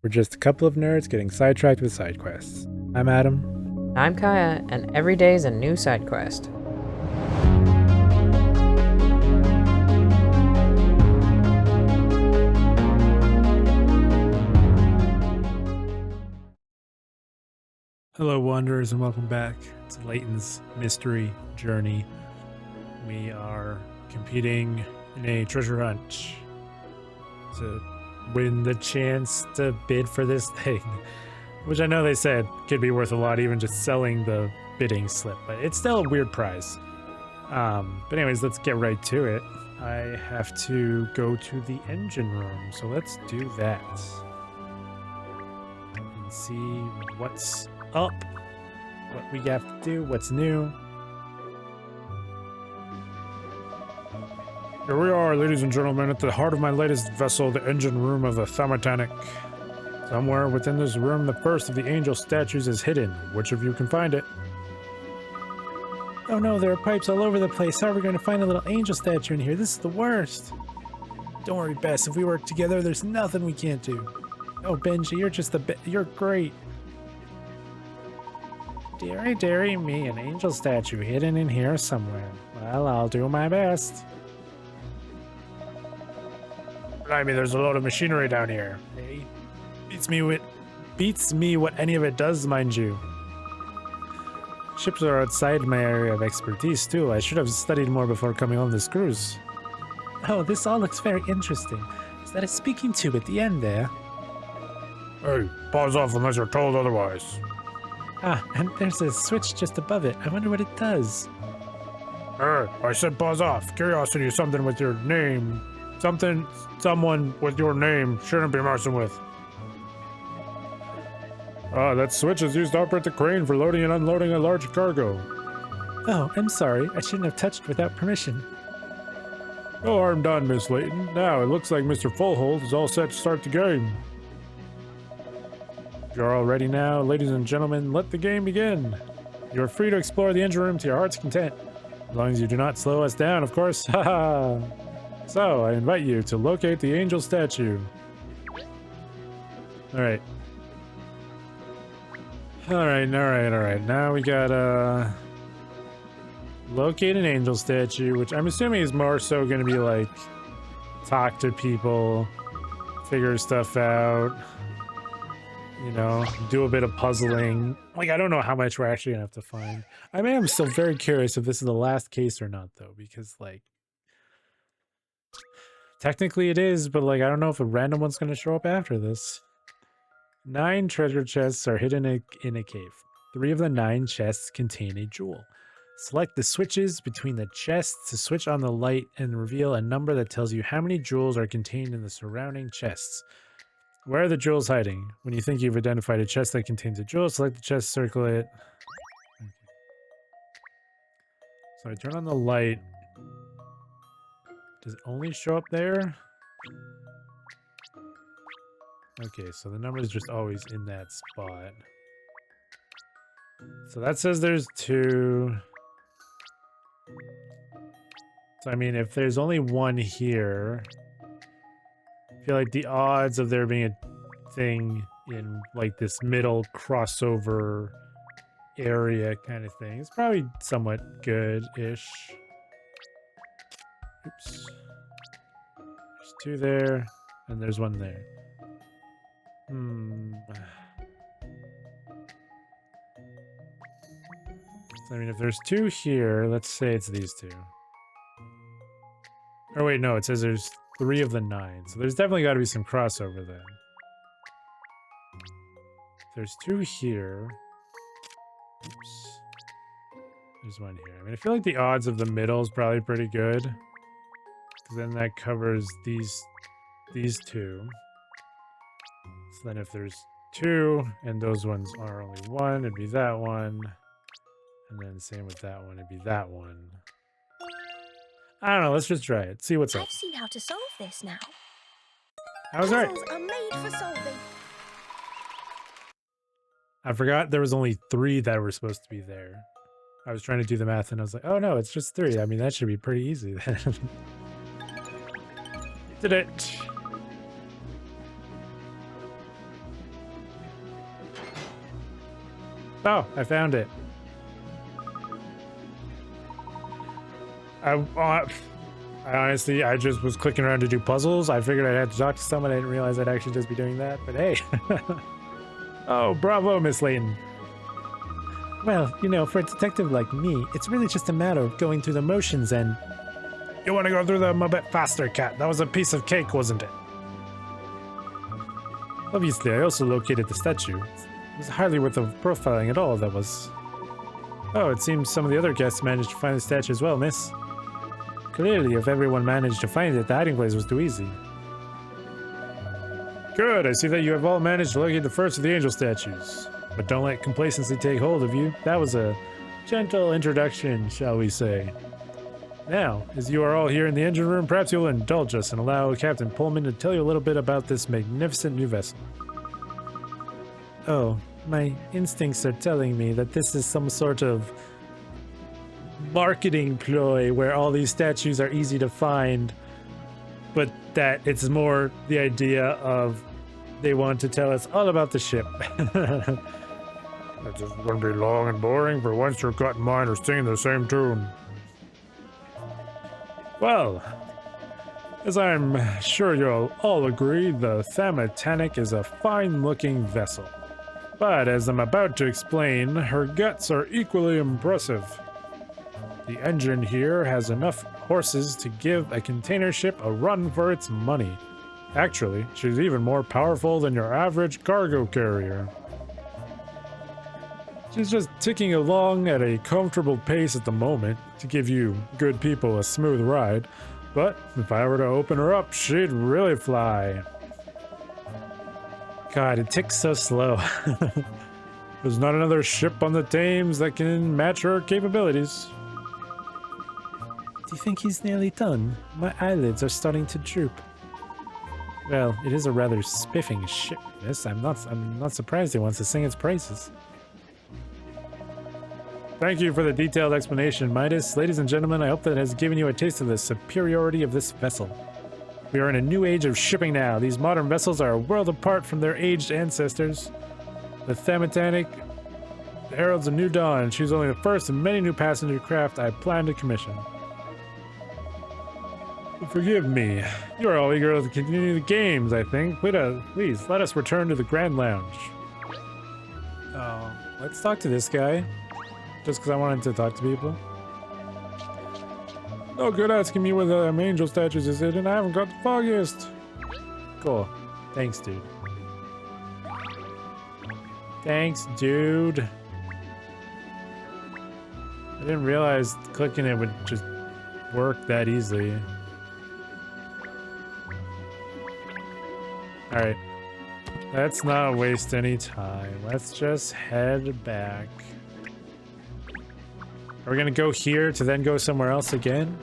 We're just a couple of nerds getting sidetracked with side quests. I'm Adam. I'm Kaya, and every day is a new side quest. Hello, Wanderers, and welcome back to Layton's Mystery Journey. We are competing in a treasure hunt to win the chance to bid for this thing, which I know they said could be worth a lot, even just selling the bidding slip, but it's still a weird prize. But anyways, let's get right to it. I have to go to the engine room, so let's do that and see what's up, what we have to do, what's new. Here we are, ladies and gentlemen, at the heart of my latest vessel, the engine room of the Thermotanic. Somewhere within this room, the first of the angel statues is hidden. Which of you can find it? Oh no, there are pipes all over the place. How are we going to find a little angel statue in here? This is the worst. Don't worry, Bess. If we work together, there's nothing we can't do. Oh, Benji, you're just you're great. Dearie me, an angel statue hidden in here somewhere. Well, I'll do my best. I mean, there's a lot of machinery down here. Hey, beats me what any of it does, mind you. Ships are outside my area of expertise too. I should have studied more before coming on this cruise. Oh, this all looks very interesting. Is that a speaking tube at the end there? Hey, pause off unless you're told otherwise. Ah, and there's a switch just above it. I wonder what it does. I said pause off. Curiosity is something with your name. Someone with your name shouldn't be messing with. That switch is used to operate the crane for loading and unloading a large cargo. Oh, I'm sorry. I shouldn't have touched without permission. No harm done, Miss Layton. Now, it looks like Mr. Fullhold is all set to start the game. If you're all ready now, ladies and gentlemen, let the game begin. You're free to explore the engine room to your heart's content. As long as you do not slow us down, of course. Haha. So, I invite you to locate the angel statue. Alright. Alright. Now we gotta locate an angel statue, which I'm assuming is more so gonna be like talk to people, figure stuff out, you know, do a bit of puzzling. Like, I don't know how much we're actually gonna have to find. I am still very curious if this is the last case or not, though, because, like, technically it is, but, like, I don't know if a random one's gonna show up after this. 9 treasure chests are hidden in a cave. 3 of the 9 chests contain a jewel. Select the switches between the chests to switch on the light and reveal a number that tells you how many jewels are contained in the surrounding chests. Where are the jewels hiding? When you think you've identified a chest that contains a jewel, select the chest, circle it. Okay. So I turn on the light. Does it only show up there? Okay, so the number is just always in that spot. So that says there's 2. So I mean, if there's only 1 here, I feel like the odds of there being a thing in like this middle crossover area kind of thing is probably somewhat good-ish. Oops. There's 2 there, and there's 1 there. So, I mean, if there's 2 here, let's say it's these 2. Or wait, no, it says there's 3 of the 9. So there's definitely got to be some crossover then. There's 2 here. Oops. There's 1 here. I mean, I feel like the odds of the middle is probably pretty good. Because then that covers these 2. So then if there's 2, and those ones are only 1, it'd be that one. And then same with that one, it'd be that one. I don't know, let's just try it. See what's up. I've seen how to solve this now. I was right. Puzzles are made for solving. I forgot there was only 3 that were supposed to be there. I was trying to do the math and I was like, oh no, it's just 3. I mean, that should be pretty easy then. Did it. Oh, I found it. I honestly, I just was clicking around to do puzzles. I figured I'd have to talk to someone. I didn't realize I'd actually just be doing that, but hey. Oh, bravo, Miss Layton. Well, you know, for a detective like me, it's really just a matter of going through the motions and... You want to go through them a bit faster, Cat. That was a piece of cake, wasn't it? Obviously, I also located the statue. It was hardly worth of profiling at all, that was. Oh, it seems some of the other guests managed to find the statue as well, miss. Clearly, if everyone managed to find it, the hiding place was too easy. Good, I see that you have all managed to locate the first of the angel statues. But don't let complacency take hold of you. That was a gentle introduction, shall we say. Now, as you are all here in the engine room, perhaps you'll indulge us and allow Captain Pullman to tell you a little bit about this magnificent new vessel. Oh, my instincts are telling me that this is some sort of marketing ploy where all these statues are easy to find, but that it's more the idea of they want to tell us all about the ship. It's just going to be long and boring, for once your gut and mind are singing the same tune. Well, as I'm sure you'll all agree, the Titanic is a fine-looking vessel. But as I'm about to explain, her guts are equally impressive. The engine here has enough horses to give a container ship a run for its money. Actually, she's even more powerful than your average cargo carrier. She's just ticking along at a comfortable pace at the moment to give you good people a smooth ride, but if I were to open her up, she'd really fly. God, it ticks so slow. There's not another ship on the Thames that can match her capabilities. Do you think he's nearly done? My eyelids are starting to droop. Well, it is a rather spiffing ship, miss. I'm not surprised he wants to sing its praises. Thank you for the detailed explanation, Midas. Ladies and gentlemen, I hope that has given you a taste of the superiority of this vessel. We are in a new age of shipping now. These modern vessels are a world apart from their aged ancestors. The Titanic heralds a new dawn. She's only the first of many new passenger craft I plan to commission. Forgive me. You are all eager to continue the games, I think. Please, let us return to the Grand Lounge. Oh, let's talk to this guy. Just because I wanted to talk to people. No good asking me where the angel statues is hidden. I haven't got the foggiest. Cool. Thanks, dude. Thanks, dude. I didn't realize clicking it would just work that easily. Alright. Let's not waste any time. Let's just head back. Are we gonna go here to then go somewhere else again?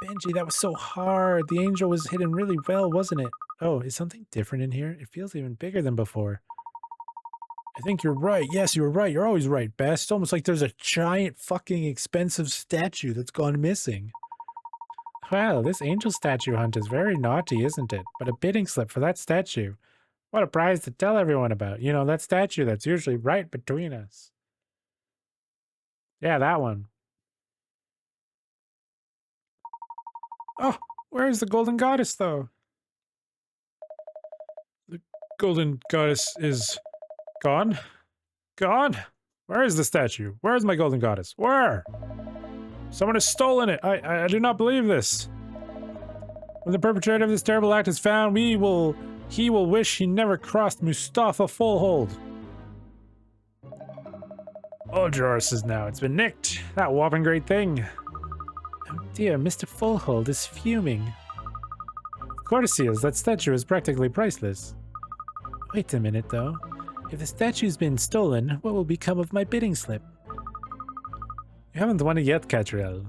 Benji, that was so hard. The angel was hidden really well, wasn't it? Oh, is something different in here? It feels even bigger than before. I think you're right. Yes, you were right. You're always right, Bess. It's almost like there's a giant fucking expensive statue that's gone missing. Well, this angel statue hunt is very naughty, isn't it? But a bidding slip for that statue. What a prize to tell everyone about. You know, that statue that's usually right between us. Yeah, that one. Oh, where's the golden goddess, though? The golden goddess is gone? Gone? Where is the statue? Where is my golden goddess? Where? Someone has stolen it. I do not believe this. When the perpetrator of this terrible act is found, he will wish he never crossed Mustafa Fullhold. Hold your horses now. It's been nicked. That whopping great thing. Oh dear, Mr. Fullhold is fuming. Of course he is. That statue is practically priceless. Wait a minute, though. If the statue's been stolen, what will become of my bidding slip? You haven't won it yet, Catriel.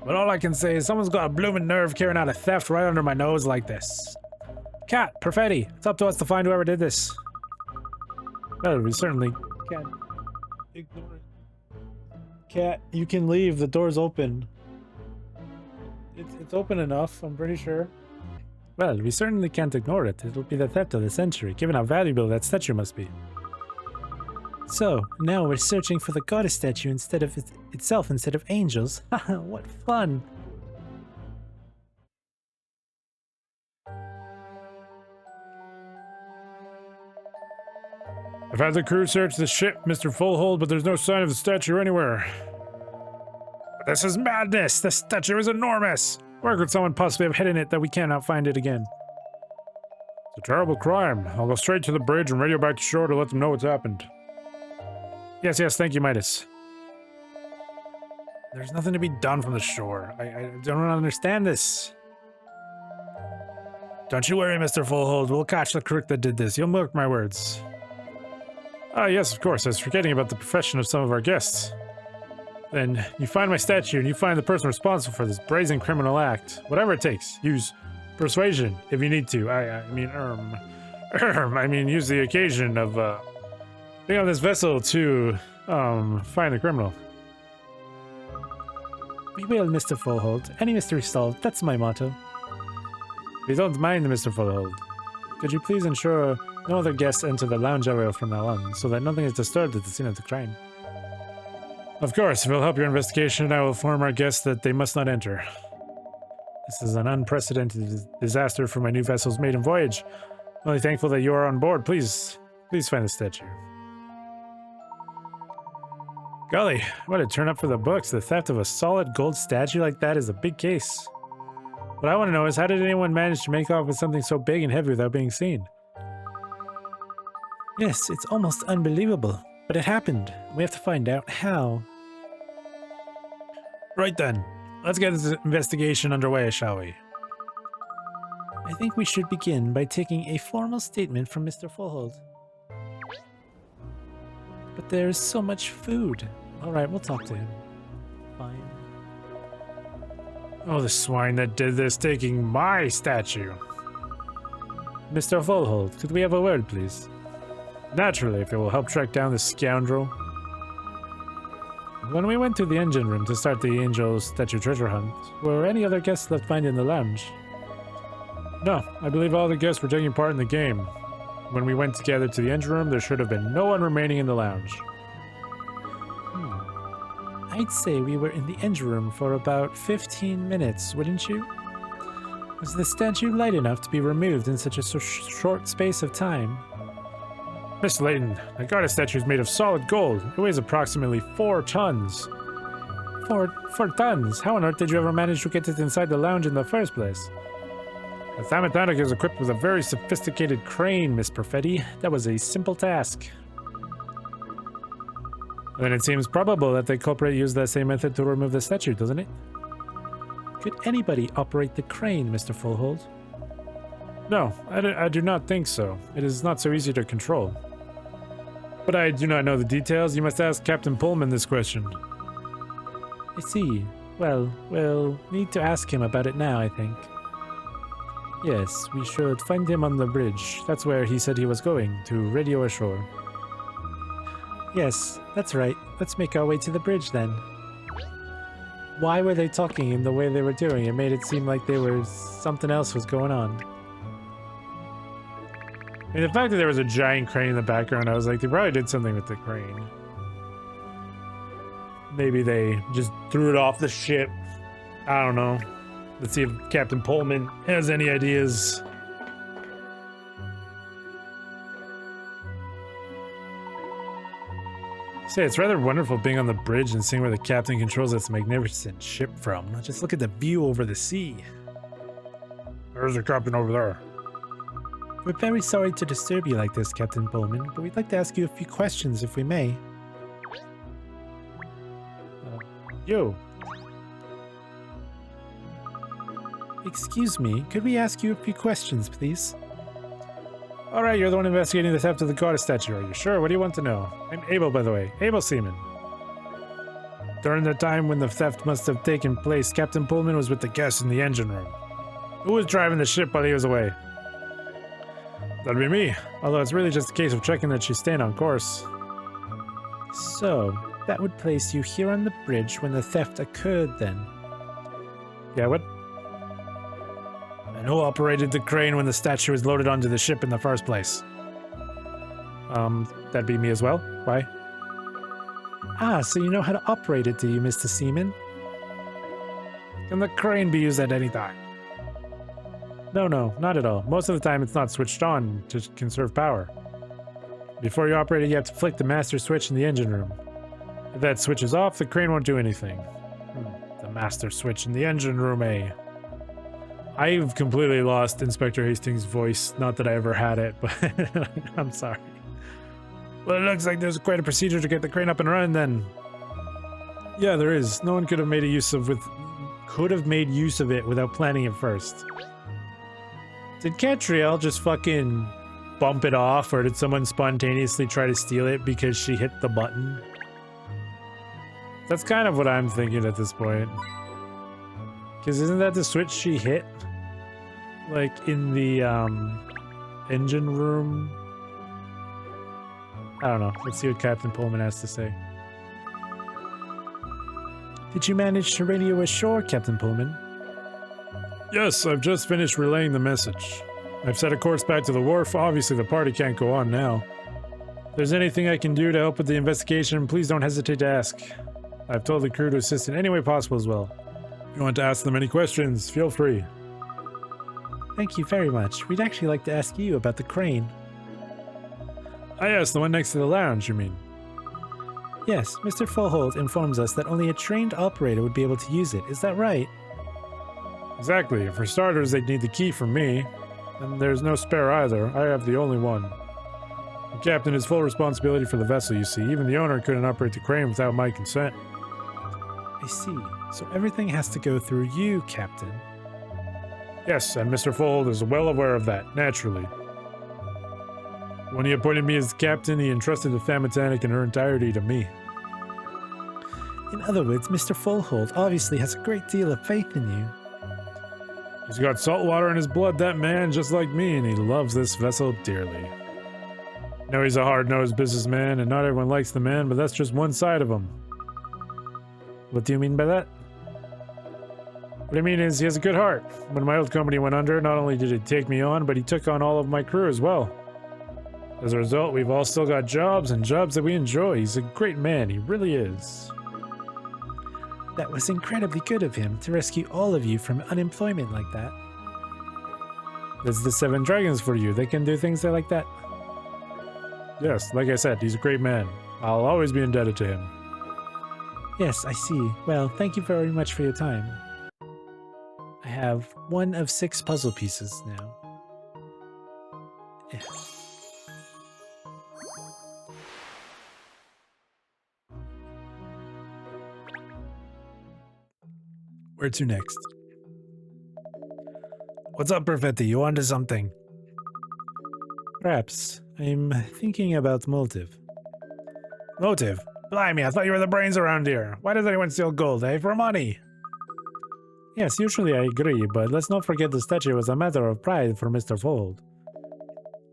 But all I can say is someone's got a blooming nerve carrying out a theft right under my nose like this. Cat, Perfetti, it's up to us to find whoever did this. Well, we certainly can't ignore it. Cat, you can leave. The door's open. It's open enough, I'm pretty sure. Well, we certainly can't ignore it. It'll be the theft of the century, given how valuable that statue must be. So, now we're searching for the goddess statue instead of itself instead of angels. Haha, what fun! I've had the crew search the ship, Mr. Fullhold, but there's no sign of the statue anywhere. This is madness! The statue is enormous! Where could someone possibly have hidden it that we cannot find it again? It's a terrible crime. I'll go straight to the bridge and radio back to shore to let them know what's happened. Yes, thank you, Midas. There's nothing to be done from the shore. I don't understand this. Don't you worry, Mr. Fullhold. We'll catch the crook that did this. You'll mark my words. Ah, yes, of course. I was forgetting about the profession of some of our guests. Then you find my statue and you find the person responsible for this brazen criminal act. Whatever it takes. Use persuasion if you need to. I mean, use the occasion of being on this vessel to find the criminal. We will, Mr. Fullhold. Any mystery solved. That's my motto. If you don't mind, Mr. Fullhold, could you please ensure no other guests enter the lounge area from now on, so that nothing is disturbed at the scene of the crime? Of course, if it'll help your investigation, I will inform our guests that they must not enter. This is an unprecedented disaster for my new vessel's maiden voyage. I'm only thankful that you are on board. Please find the statue. Golly, what a turn up for the books. The theft of a solid gold statue like that is a big case. What I want to know is, how did anyone manage to make off with something so big and heavy without being seen? Yes, it's almost unbelievable, but it happened. We have to find out how. Right then, let's get this investigation underway, shall we? I think we should begin by taking a formal statement from Mr. Fullhold. But there is so much food. Alright, we'll talk to him. Fine. Oh, the swine that did this, taking my statue. Mr. Fullhold, could we have a word, please? Naturally, if it will help track down this scoundrel. When we went to the engine room to start the angel statue treasure hunt, were any other guests left behind in the lounge? No, I believe all the guests were taking part in the game. When we went together to the engine room, there should have been no one remaining in the lounge. I'd say we were in the engine room for about 15 minutes, wouldn't you? Was the statue light enough to be removed in such a short space of time? Miss Layton, the goddess statue is made of solid gold. It weighs approximately 4 tons. 4 tons? How on earth did you ever manage to get it inside the lounge in the first place? The Thamatonic is equipped with a very sophisticated crane, Miss Perfetti. That was a simple task. Then it seems probable that the culprit used that same method to remove the statue, doesn't it? Could anybody operate the crane, Mr. Fullhold? No, I do not think so. It is not so easy to control. But I do not know the details. You must ask Captain Pullman this question. I see. Well, we'll need to ask him about it now, I think. Yes, we should find him on the bridge. That's where he said he was going, to radio ashore. Yes, that's right. Let's make our way to the bridge then. Why were they talking in the way they were doing? It made it seem like something else was going on. I mean, the fact that there was a giant crane in the background, I was like, they probably did something with the crane. Maybe they just threw it off the ship. I don't know. Let's see if Captain Pullman has any ideas. Say, it's rather wonderful being on the bridge and seeing where the captain controls this magnificent ship from. Just look at the view over the sea. There's the captain over there. We're very sorry to disturb you like this, Captain Pullman, but we'd like to ask you a few questions if we may. Yo. Excuse me, could we ask you a few questions, please? Alright, you're the one investigating the theft of the goddess statue, are you sure? What do you want to know? I'm Abel, by the way. Abel Seaman. During the time when the theft must have taken place, Captain Pullman was with the guests in the engine room. Who was driving the ship while he was away? That'd be me, although it's really just a case of checking that she's staying on course. So, that would place you here on the bridge when the theft occurred then? Yeah, what? I And who operated the crane when the statue was loaded onto the ship in the first place? That'd be me as well. Why? Ah, so you know how to operate it, do you, Mr. Seaman? Can the crane be used at any time? No, not at all. Most of the time it's not switched on to conserve power. Before you operate it, you have to flick the master switch in the engine room. If that switch is off, the crane won't do anything. The master switch in the engine room, eh? I've completely lost Inspector Hastings' voice. Not that I ever had it, but I'm sorry. Well, it looks like there's quite a procedure to get the crane up and running then. Yeah, there is. No one could have made use of it without planning it first. Did Catriel just fucking bump it off, or did someone spontaneously try to steal it because she hit the button? That's kind of what I'm thinking at this point. Because isn't that the switch she hit? Like in the engine room? I don't know. Let's see what Captain Pullman has to say. Did you manage to radio ashore, Captain Pullman? Yes, I've just finished relaying the message. I've set a course back to the wharf. Obviously, the party can't go on now. If there's anything I can do to help with the investigation, please don't hesitate to ask. I've told the crew to assist in any way possible as well. If you want to ask them any questions, feel free. Thank you very much. We'd actually like to ask you about the crane. Ah, yes, the one next to the lounge, you mean? Yes, Mr. Fullhold informs us that only a trained operator would be able to use it. Is that right? Exactly. For starters, they'd need the key from me. And there's no spare either. I have the only one. The captain has full responsibility for the vessel, you see. Even the owner couldn't operate the crane without my consent. I see. So everything has to go through you, Captain. Yes, and Mr. Fullhold is well aware of that, naturally. When he appointed me as captain, he entrusted the Famitanic in her entirety to me. In other words, Mr. Fullhold obviously has a great deal of faith in you. He's got salt water in his blood, that man, just like me, and he loves this vessel dearly. I know he's a hard-nosed businessman, and not everyone likes the man, but that's just one side of him. What do you mean by that? What I mean is, he has a good heart. When my old company went under, not only did he take me on, but he took on all of my crew as well. As a result, we've all still got jobs, and jobs that we enjoy. He's a great man, he really is. That was incredibly good of him, to rescue all of you from unemployment like that. That's the Seven Dragons for you. They can do things like that. Yes, like I said, he's a great man. I'll always be indebted to him. Yes, I see. Well, thank you very much for your time. I have 1 of 6 puzzle pieces now. Yeah. Where to next? What's up, Perfetti? You onto something? Perhaps. I'm thinking about motive. Motive? Blimey, I thought you were the brains around here. Why does anyone steal gold, eh? For money? Yes, usually I agree, but let's not forget the statue was a matter of pride for Mr. Fold.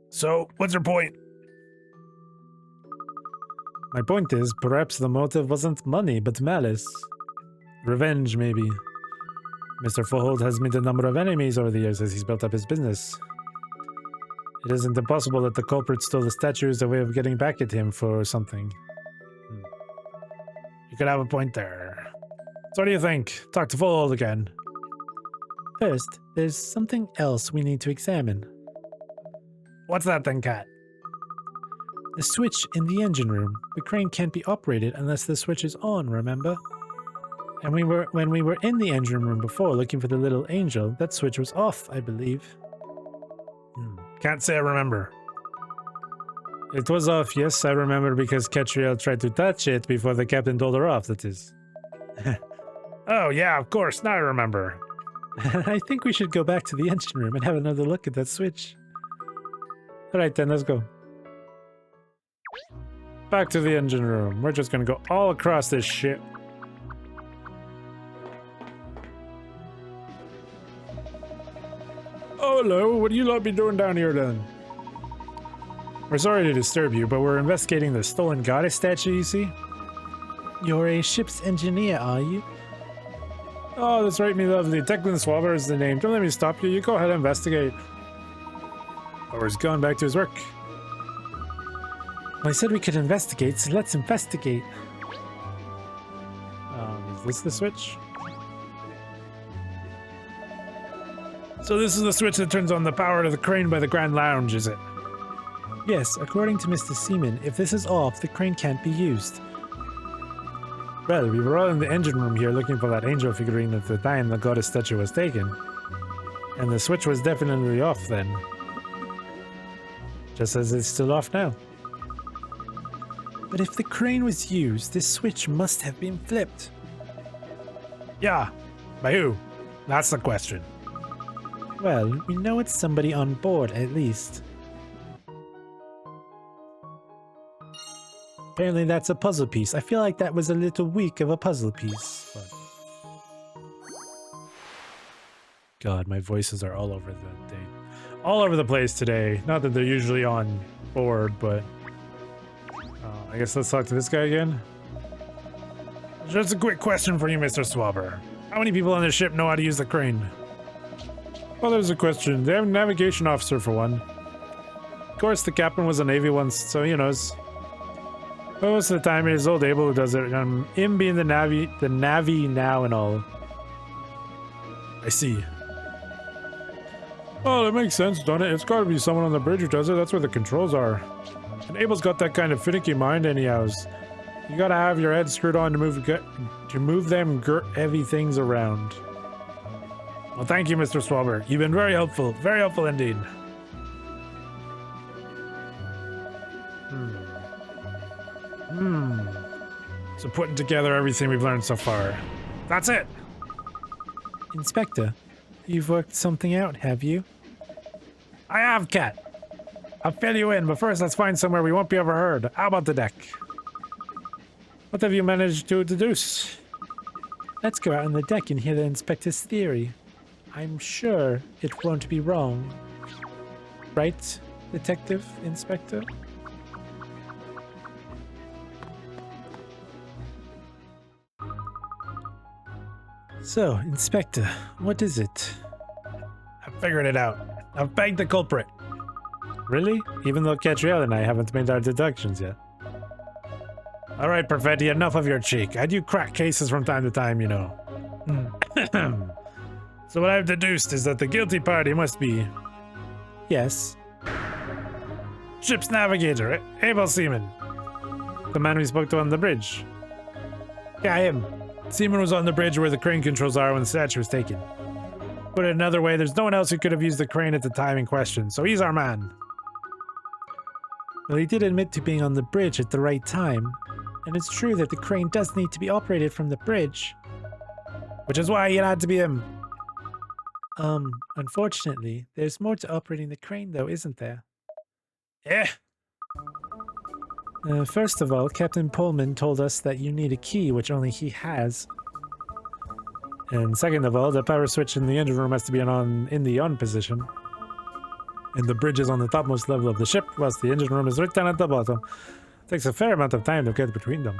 So, what's your point? My point is, perhaps the motive wasn't money, but malice. Revenge, maybe. Mr. Fold has made a number of enemies over the years as he's built up his business. It isn't impossible that the culprit stole the statue as a way of getting back at him for something. You could have a point there. So what do you think? Talk to Fold again. First, there's something else we need to examine. What's that then, Cat? The switch in the engine room. The crane can't be operated unless the switch is on, remember? And when we were in the engine room before looking for the little angel, that switch was off, I believe. Can't say I remember. It was off, yes, I remember, because Catriel tried to touch it before the captain told her off, that is. Oh, yeah, of course, now I remember. I think we should go back to the engine room and have another look at that switch. Alright then, let's go. Back to the engine room. We're just gonna go all across this ship. Oh, hello, what do you lot be doing down here then? We're sorry to disturb you, but we're investigating the stolen goddess statue, you see? You're a ship's engineer, are you? Oh, that's right, me lovely. Declan Swabber is the name. Don't let me stop you. You go ahead and investigate. Or he's gone back to his work. Well, I said we could investigate, so let's investigate. Is this the switch? So this is the switch that turns on the power to the crane by the Grand Lounge, is it? Yes, according to Mr. Seaman, if this is off, the crane can't be used. Well, we were all in the engine room here looking for that angel figurine at the time the goddess statue was taken. And the switch was definitely off then. Just as it's still off now. But if the crane was used, this switch must have been flipped. Yeah, by who? That's the question. Well, we know it's somebody on board, at least. Apparently that's a puzzle piece. I feel like that was a little weak of a puzzle piece. But... God, my voices are all over all over the place today. Not that they're usually on board, but... I guess let's talk to this guy again. Just a quick question for you, Mr. Swabber. How many people on this ship know how to use the crane? Well, there's a question. They have a navigation officer for one. Of course, the captain was a Navy once, so he knows. Most of the time, it is old Abel who does it. Him being the Navy now and all. I see. Well, it makes sense, don't it? It's gotta be someone on the bridge who does it. That's where the controls are. And Abel's got that kind of finicky mind anyhows. You gotta have your head screwed on to move them heavy things around. Well, thank you, Mr. Swabber. You've been very helpful indeed. So putting together everything we've learned so far. That's it! Inspector, you've worked something out, have you? I have, Cat. I'll fill you in, but first let's find somewhere we won't be overheard. How about the deck? What have you managed to deduce? Let's go out on the deck and hear the inspector's theory. I'm sure it won't be wrong. Right, Detective Inspector? So, Inspector, what is it? I figured it out. I've bagged the culprit. Really? Even though Catriel and I haven't made our deductions yet. Alright, Perfetti, enough of your cheek. I do crack cases from time to time, you know. So what I've deduced is that the guilty party must be... Yes. Ship's navigator, Abel Seaman. The man we spoke to on the bridge. Yeah, him. Seaman was on the bridge where the crane controls are when the statue was taken. Put it another way, there's no one else who could have used the crane at the time in question, so he's our man. Well, he did admit to being on the bridge at the right time, and it's true that the crane does need to be operated from the bridge. Which is why it had to be him. Unfortunately, there's more to operating the crane though, isn't there? Yeah. First of all, Captain Pullman told us that you need a key, which only he has. And second of all, the power switch in the engine room has to be in the on position. And the bridge is on the topmost level of the ship, whilst the engine room is right down at the bottom. It takes a fair amount of time to get between them.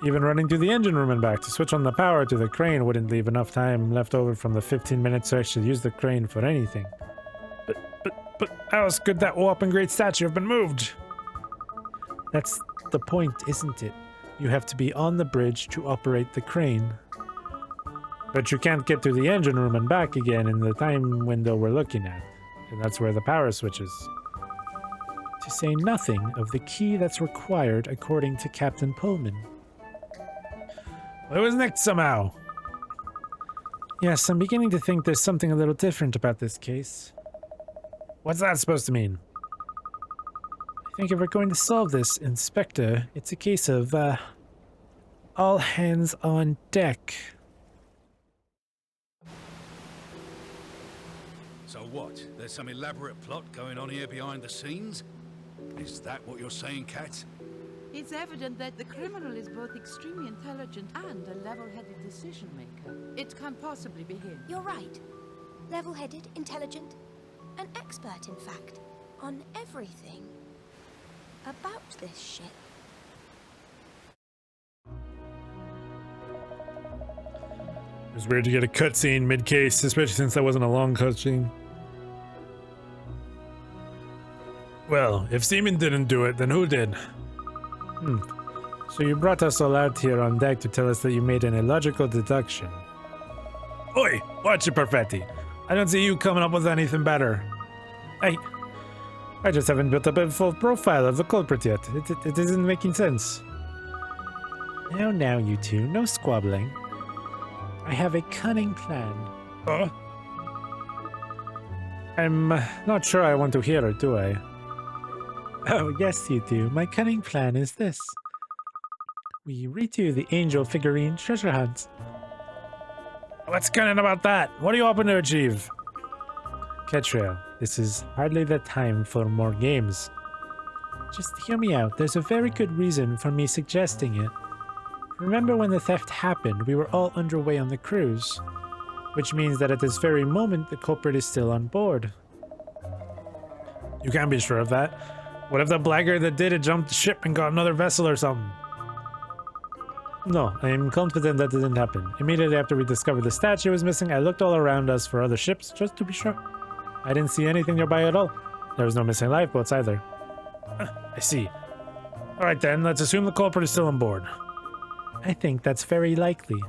Even running to the engine room and back to switch on the power to the crane wouldn't leave enough time left over from the 15-minute search to use the crane for anything. But how else could that whopping great statue have been moved? That's the point, isn't it? You have to be on the bridge to operate the crane. But you can't get to the engine room and back again in the time window we're looking at. And that's where the power switch is. To say nothing of the key that's required according to Captain Pullman. Well, it was nicked somehow. Yes, I'm beginning to think there's something a little different about this case. What's that supposed to mean? I think if we're going to solve this, Inspector, it's a case of, all hands on deck. So what? There's some elaborate plot going on here behind the scenes? Is that what you're saying, Kat? It's evident that the criminal is both extremely intelligent and a level-headed decision-maker. It can't possibly be him. You're right. Level-headed, intelligent, an expert, in fact, on everything about this ship. It was weird to get a cutscene mid-case, especially since that wasn't a long cutscene. Well, if Seaman didn't do it, then who did? So you brought us all out here on deck to tell us that you made an illogical deduction. Oi! Watch it, Perfetti. I don't see you coming up with anything better. I just haven't built up a full profile of the culprit yet. It isn't making sense. Now, you two, no squabbling. I have a cunning plan. I'm not sure I want to hear it, do I? Oh, yes, you do. My cunning plan is this. We redo the angel figurine treasure hunt. What's cunning about that? What are you hoping to achieve? Ketrail, this is hardly the time for more games. Just hear me out. There's a very good reason for me suggesting it. Remember when the theft happened, we were all underway on the cruise. Which means that at this very moment, the culprit is still on board. You can't be sure of that. What if the blackguard that did it jumped the ship and got another vessel or something? No, I am confident that didn't happen. Immediately after we discovered the statue was missing, I looked all around us for other ships, just to be sure. I didn't see anything nearby at all. There was no missing lifeboats either. I see. Alright then, let's assume the culprit is still on board. I think that's very likely.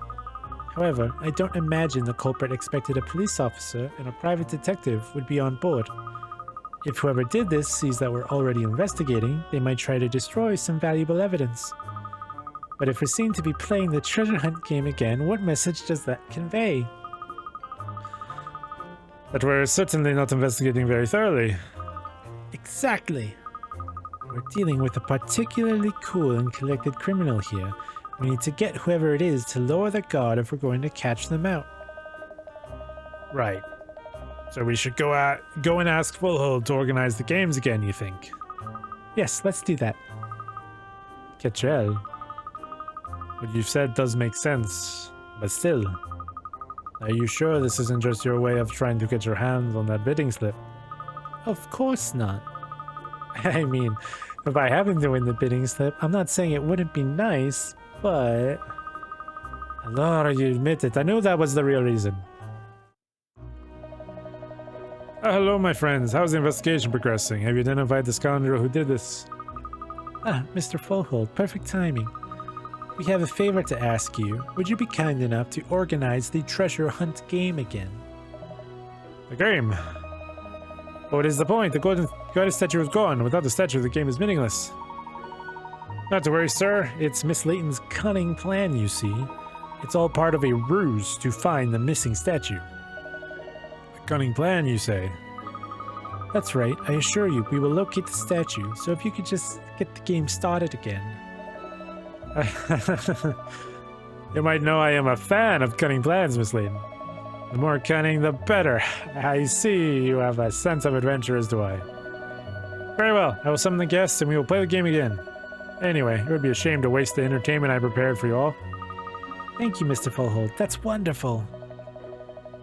However, I don't imagine the culprit expected a police officer and a private detective would be on board. If whoever did this sees that we're already investigating, they might try to destroy some valuable evidence. But if we're seen to be playing the treasure hunt game again, what message does that convey? That we're certainly not investigating very thoroughly. Exactly. We're dealing with a particularly cool and collected criminal here. We need to get whoever it is to lower their guard if we're going to catch them out. Right. So we should go and ask Fullhold to organize the games again, you think? Yes, let's do that. Ketrel. What you've said does make sense, but still. Are you sure this isn't just your way of trying to get your hands on that bidding slip? Of course not. I mean, if I happen to win the bidding slip, I'm not saying it wouldn't be nice, but... Laura, you admit it. I knew that was the real reason. Hello, my friends. How's the investigation progressing? Have you identified the scoundrel who did this? Mr. Fullhold, perfect timing. We have a favor to ask you. Would you be kind enough to organize the treasure hunt game again? The game? What is the point? The goddess statue is gone. Without the statue, the game is meaningless. Not to worry, sir. It's Miss Layton's cunning plan, you see. It's all part of a ruse to find the missing statue. A cunning plan, you say? That's right. I assure you, we will locate the statue, so if you could just get the game started again. You might know I am a fan of cunning plans, Miss Layton. The more cunning, the better. I see you have a sense of adventure, as do I. Very well, I will summon the guests and we will play the game again. Anyway, it would be a shame to waste the entertainment I prepared for you all. Thank you, Mr. Fullhold. That's wonderful.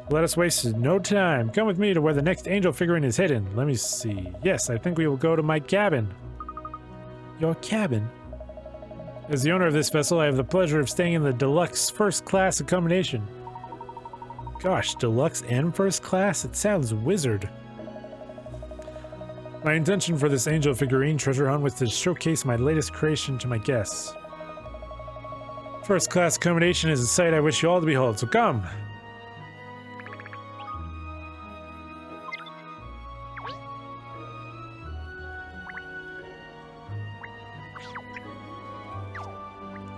Let us waste no time. Come with me to where the next angel figurine is hidden. Let me see. Yes, I think we will go to my cabin. Your cabin? As the owner of this vessel, I have the pleasure of staying in the deluxe first class accommodation. Gosh, deluxe and first class? It sounds wizard. My intention for this angel figurine treasure hunt was to showcase my latest creation to my guests. First class accommodation is a sight I wish you all to behold, so come!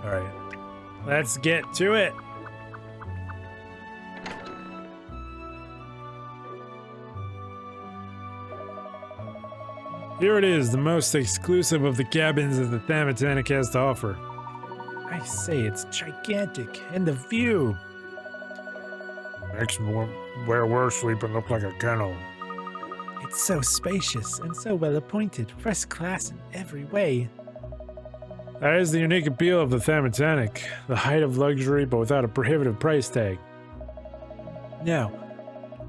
Alright, let's get to it! Here it is, the most exclusive of the cabins that the Thamatanic has to offer. I say, it's gigantic, and the view! Makes where we're sleeping look like a kennel. It's so spacious and so well appointed, first class in every way. That is the unique appeal of the Thamatanic, the height of luxury but without a prohibitive price tag. Now,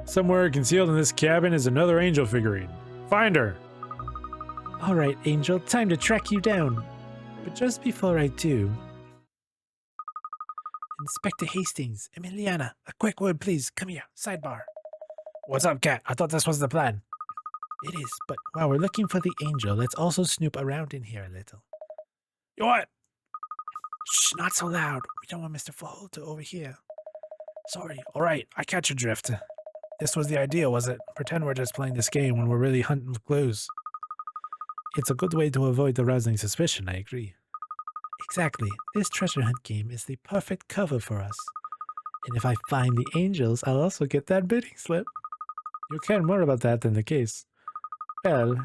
somewhere concealed in this cabin is another angel figurine. Find her! Alright, Angel, time to track you down. But just before I do... Inspector Hastings, Emiliana, a quick word, please. Come here, sidebar. What's up, Cat? I thought this was the plan. It is, but while we're looking for the angel, let's also snoop around in here a little. You what? Shh, not so loud. We don't want Mr. Fall to overhear. Sorry. All right, I catch your drift. This was the idea, was it? Pretend we're just playing this game when we're really hunting clues. It's a good way to avoid arousing suspicion, I agree. Exactly. This treasure hunt game is the perfect cover for us. And if I find the angels, I'll also get that bidding slip. You care more about that than the case. Well,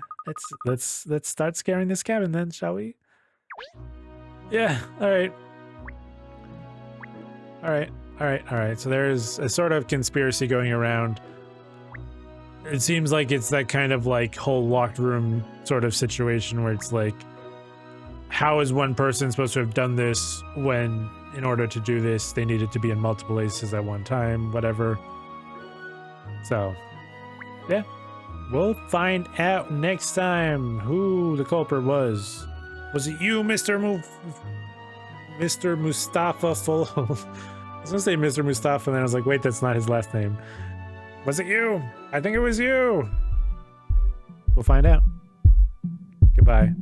let's start scaring this cabin then, shall we? Yeah, alright. Alright. So there's a sort of conspiracy going around. It seems like it's that kind of like whole locked room sort of situation where it's like, how is one person supposed to have done this when, in order to do this, they needed to be in multiple places at one time, whatever. So, yeah. We'll find out next time who the culprit was. Was it you, Mr. Mustafa Full? I was gonna say Mr. Mustafa, and then I was like, wait, that's not his last name. Was it you? I think it was you. We'll find out. Goodbye.